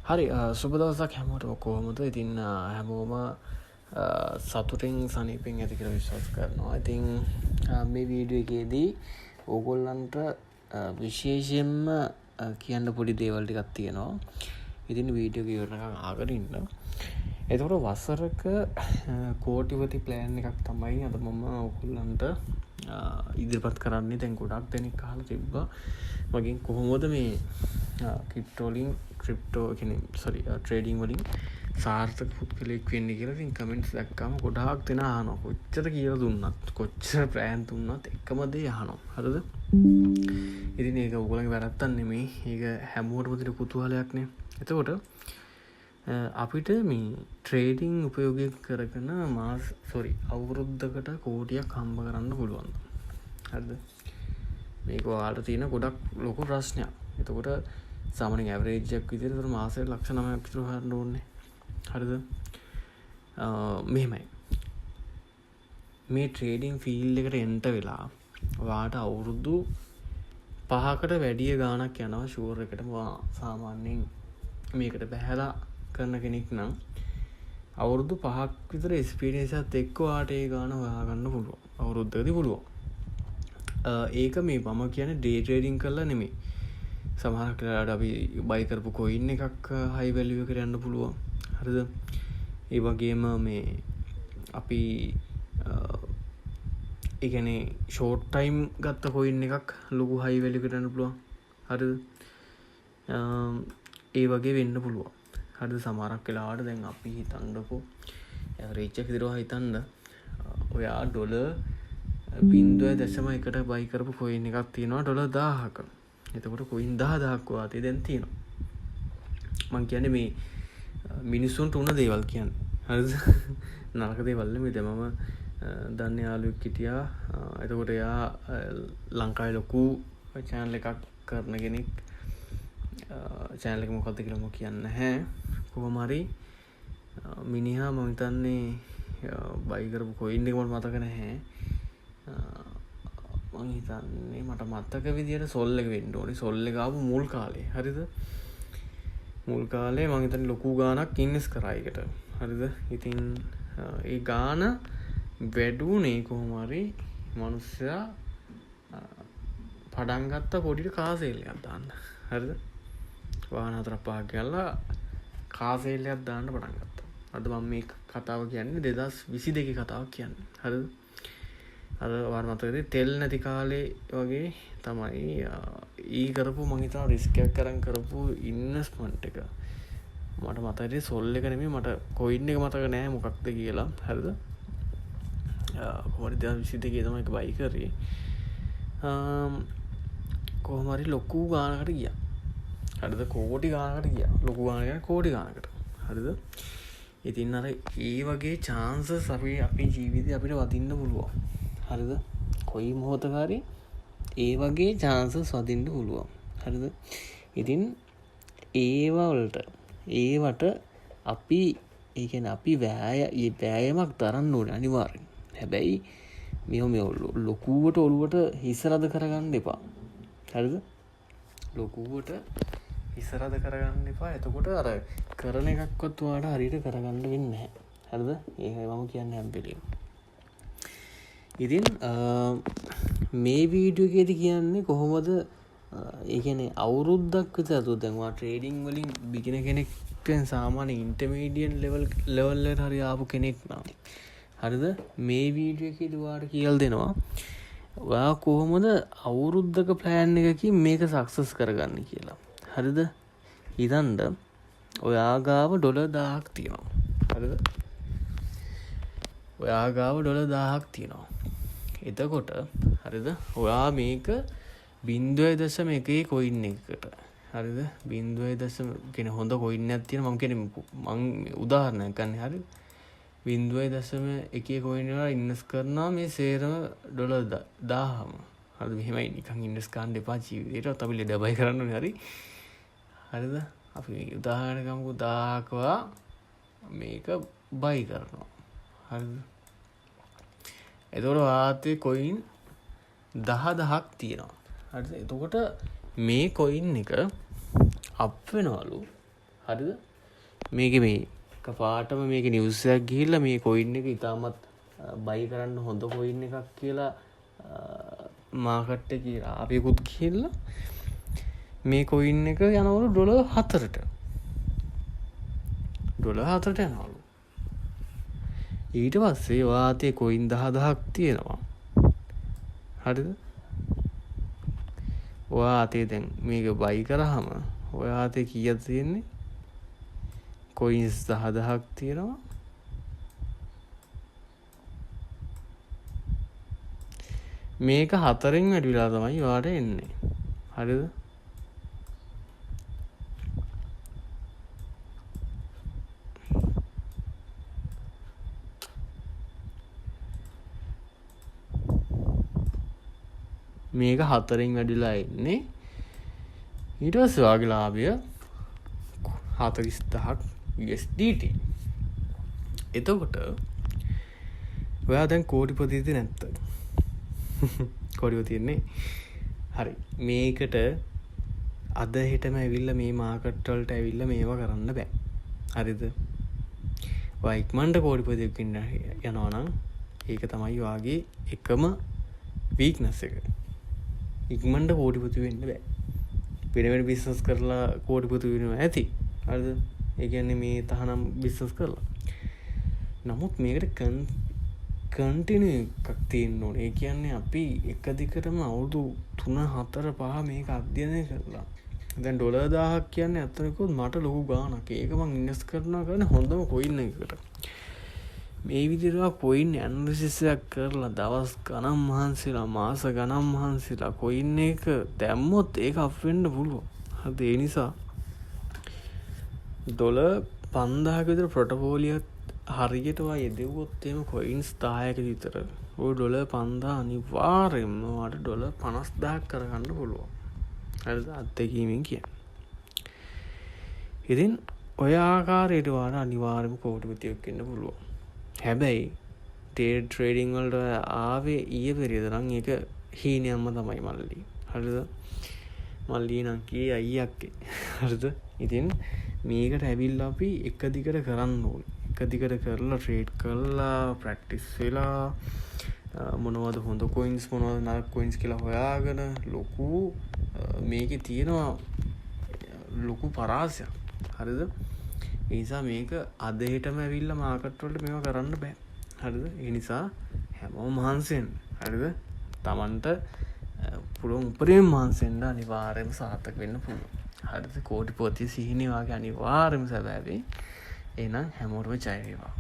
හරි සුබ දවසක් හැමෝටම කොහොමද? ඉතින් හැමෝම සතුටින් සනීපෙන් ඇති කියලා විශ්වාස කරනවා. ඉතින් මේ වීඩියෝ එකේදී ඕගොල්ලන්ට විශේෂයෙන්ම කියන්න පොඩි දේවල් ටිකක් තියෙනවා. ඉතින් වීඩියෝ එක ඉවරනකම් අහගෙන ඉන්න. එතකොට වසරක කෝටිපති ප්ලෑන් එකක් තමයි අද මම ඕගොල්ලන්ට ඉදිරිපත් කරන්නේ. දැන් ගොඩක් දෙනෙක් අහලා තිබ්බා මගෙන් කොහොමද මේ ට්‍රේඩිං වලින් සාර්ථක පුද්ගලයෙක් වෙන්නේ කියලා. ඉතින් කමෙන්ට්ස් දැක්කම ගොඩාක් දෙනා අහනවා කොච්චර කියලා දුන්නත් කොච්චර ප්ලෑන් දුන්නත් එකම දේ අහනවා. හරිද? ඉතින් ඒක ඕගොල්ලන්ගේ වැරද්දක් නෙමෙයි. ඒක හැමෝටම තියෙන කුතුහලයක්නේ. එතකොට අපිට මේ ට්‍රේඩිං උපයෝගී කරගෙන අවුරුද්දකට කෝටියක් හම්බ කරන්න පුළුවන්. හරිද? මේක ඔයාලට තියෙන ගොඩක් ලොකු ප්‍රශ්නයක්. එතකොට සාමාන්‍යයෙන් ඇවරේජ් එකක් විදිහට මාසෙට ලක්ෂ 9ක් විතර හොයන්න ඕනේ. හරිද? මෙහෙමයි. මේ ට්‍රේඩිං ෆීල්ඩ් එකට එන්න වෙලා ඔයාට අවුරුදු 5කට වැඩි ගාණක් යනවා ෂුවර් එකටම. සාමාන්‍යයෙන් මේකට බහැලා කරන කෙනෙක් නම් අවුරුදු 5ක් විතර එක්ස්පීරියන්ස් එකත් එක්ක ඔයාට ඒ ගාණ හොයාගන්න පුළුවන්. අවුරුද්දකදී පුළුවන්. ඒක මේ මම කියන්නේ ඩේ ට්‍රේඩින් කරලා නෙමෙයි. සමහරක් වෙලාවට අපි බයි කරපු කොයින් එකක් හයි වැලියු එකට යන්න පුළුවන්. හරිද? ඒ වගේම මේ අපි ඒ කියන්නේ ෂෝට් ටයිම් ගත්ත කොයින් එකක් ලොකු හයි වැලියු එකට යන්න පුළුවන්. හරිද? ඒ වගේ වෙන්න පුළුවන්. හරිද? සමහරක් වෙලාවට දැන් අපි හිතන්නකෝ ඇවරේජ් එක විතර හිතන්න ඔයා ඩොලර් 0.1කට බයි කරපු කොයින් එකක් තියෙනවා ඩොලර් 1000ක. එතකොට කොයින් 10000ක් වාතේ දැන් තියෙනවා. මං කියන්නේ මේ මිනිස්සුන්ට උන දේවල් කියන්නේ. හරිද? නරක දේවල් නෙමෙයි. දැන් මම දන්න යාළුවෙක් හිටියා. එතකොට එයා ලංකාවේ ලොකු channel එකක් කරන කෙනෙක්. channel එක මොකක්ද කියලා මම කියන්නේ නැහැ. කොහොම හරි මිනිහා මම හිතන්නේ බයි කරපු කොයින් එක මට මතක නැහැ. මං හිතන්නේ මට මතක විදියට සොල් එක වෙන්න ඕනේ. සොල් එක ආපු මුල් කාලේ. හරිද? මුල් කාලේ මං හිතන්නේ ලොකු ගාණක් ඉන්වෙස්ට් කරා ඒකට. හරිද? ඉතින් ඒ ගාණ වැඩුණේ කොහොම හරි මිනිස්සයා පටන් ගත්ත පොඩි කාසෙල් එකක් දාන්න. හරිද? වාහන 4-5ක් ගිහලා කාසෙල් එකක් දාන්න පටන් ගත්තා. අද මම මේ කතාව කියන්නේ 2022 කතාවක් කියන්නේ. හරිද? අර වාර මතකද තෙල් නැති කාලේ වගේ තමයි ඊ කරපු මං හිතනවා රිස්ක් එකක් අරන් කරපු ඉන්වෙස්ට්මන්ට් එක. මට මතකයි සොල් එක නෙමෙයි මට කොයින් එක මතක නෑ මොකක්ද කියලා. හරිද? කොහොමද 2022 තමයි ඒක බයි කරේ. කොහොම හරි ලොකු ගානකට ගියා. හරිද? කෝටි ගානකට ගියා. ලොකු ගාන කියන්නේ කෝටි ගානකට. හරිද? ඉතින් අර ඒ වගේ chances අපේ ජීවිතේ අපිට වදින්න පුළුවන්. හරිද? කොයි මොහොතක හරි ඒ වගේ chances වදින්න පුළුවන්. හරිද? ඉතින් ඒවට අපි ඒ කියන්නේ අපි වෑයමක් දරන්න ඕනේ අනිවාර්යෙන්. හැබැයි මේ ලොකුවට ඔළුවට හිස රද කරගන්න එපා. හරිද? ලොකුවට හිස රද කරගන්න එපා. එතකොට අර කරන එකක්වත් ඔයාලට හරියට කරගන්න වෙන්නේ නැහැ. හරිද? ඒකයි මම කියන්නේ හැම වෙලේම. ඉතින් මේ වීඩියෝ එකේදී කියන්නේ කොහොමද ඒ කියන්නේ අවුරුද්දක් විතර දැන් ඔයා ට්‍රේඩින් වලින් බිගිනර් කෙනෙක් සාමාන්‍ය ඉන්ටර්මීඩියට් ලෙවල් එකට හරි ආපු කෙනෙක් නම් හරිද? මේ වීඩියෝ එකේදී ඔයාලට කියලා දෙනවා ඔයා කොහොමද අවුරුද්දක ප්ලෑන් එකකින් මේක සක්සස් කරගන්නේ කියලා. හරිද? ඉතින්ද ඔයා ගාව ඩොලර් 1000ක් තියෙනවා. හරිද? ඔයා ගාව ඩොලර් 1000ක් තියෙනවා. එතකොට හරිද? ඔයා මේක 0.1 කොයින් එකකට හරිද? 0.1 කියන හොඳ කොයින් එකක් තියෙනවා. මම කියන්නේ මම උදාහරණයක් ගන්න. හරිද? 0.1 කොයින් එක ඉන්වෙස්ට් කරනවා මේ සේරම ඩොලර් 1000ම. හරිද? මෙහෙමයි නිකන් ඉන්වෙස්ට් කරන්න එපා ජීවිතේට. අපි ලෙඩ බයි කරන්න ඕනේ. හරිද? අපි උදාහරණයක් ගමුකෝ 1000ක මේක බයි කරනවා. හරිද? එතකොට වාතේ කොයින් 10000ක් තියෙනවා. හරිද? එතකොට මේ කොයින් එක අප් වෙනවලු. හරිද? මේක මේ එකපාරටම මේක නිවුස් එකක් ගිහිල්ලා මේ කොයින් එක ඉතාමත් බයි කරන්න හොඳ කොයින් එකක් කියලා මාකට් එකේ ආපියකුත් ගිහිල්ලා මේ කොයින් එක යනවලු $4ට. $4ට යනවලු. ඊට පස්සේ වාතේ කොයින් 10000ක් තියෙනවා. හරිද? වාතේ දැන් මේක බයි කරාම ඔයාතේ කීයද තියෙන්නේ? කොයින්ස් 10000ක් තියෙනවා. මේක 4න් වැඩි වෙලා තමයි ඔයාට එන්නේ. හරිද? මේක 4න් වැඩිලා එන්නේ. ඊට පස්සේ ඔයාගේ ලාභය 40000ක් USDT. එතකොට ඔයා දැන් කෝටිපතිද නැත්ද? කෝටිපති තියන්නේ. හරි. මේකට අද හෙටම ඇවිල්ලා මේ මාකට් වලට ඇවිල්ලා මේවා කරන්න බෑ. හරිද? ඔයා ඉක්මනට කෝටිපතියෙක් වෙන්න යනවා නම් ඒක තමයි ඔයාගේ එකම වීක්නස් එක. ඉක්මනට කෝටිපති වෙන්න බෑ. වෙන බිස්නස් කරලා කෝටිපති වෙනවා ඇති. හරිද? ඒ කියන්නේ මේ තහනම් බිස්නස් කරලා. නමුත් මේකට කන්ටිනියු එකක් තියෙන්න ඕනේ. ඒ කියන්නේ අපි එක දිගටම අවුරුදු 3 4 5 මේක අධ්‍යයනය කරලා දැන් $1000ක් කියන්නේ අතනකොත් මට ලොකු ගාණක්. ඒක මං ඉන්වෙස්ට් කරනවා කියන්නේ හොඳම කොයින් එකකට. මේ විදිහට කොයින් ඇනලිසිස් එකක් කරලා දවස් ගණන් මහන්සිලා මාස ගණන් මහන්සිලා කොයින් එක දැම්මොත් ඒක අප් වෙන්න පුළුවන්. හරිද? ඒ නිසා $5000ක විතර පොටෆෝලියෝ හරියට ඔයා යෙදුවොත් එහෙම කොයින්ස් 10ක විතර ඔය $5000 අනිවාර්යෙන්ම ඔයාට $50000ක් කරගන්න පුළුවන්. හරිද? අත්දැකීමෙන් කියන්නේ. ඉතින් ඔය ආකාරයට ඔයාට අනිවාර්යයෙන්ම කෝටිපතියෙක් වෙන්න පුළුවන්. හැබැයි ට්‍රේඩින් වලට ආවේ ඊයේ පෙරේද නම් ඒක හීනයක්ම තමයි මල්ලි. හරිද? මල්ලි නම් කී අයියක්ගේ. හරිද? ඉතින් මේකට ඇවිල්ලා අපි එක දිගට කරන්න ඕනේ. එක දිගට කරලා ට්‍රේඩ් කරලා ප්‍රැක්ටිස් වෙලා මොනවද හොඳ කොයින්ස් මොනවද නරක කොයින්ස් කියලා හොයාගෙන ලොකු මේකේ තියෙනවා ලොකු පරාසයක්. හරිද? ඒ නිසා මේක අද හෙටම ඇවිල්ලා මාකට් වලට මේවා කරන්න බෑ. හරිද? ඒ නිසා හැමෝම මහන්සි වෙන්න. හරිද? Tamanට පුළුවන් උපරිම මහන්සි වෙන්න අනිවාර්යයෙන්ම සාර්ථක වෙන්න පුළුවන්. හරිද? කෝටිපති සිහිනේ වාගේ අනිවාර්යයෙන්ම සැබෑවේ. එහෙනම් හැමෝටම ජය වේවා.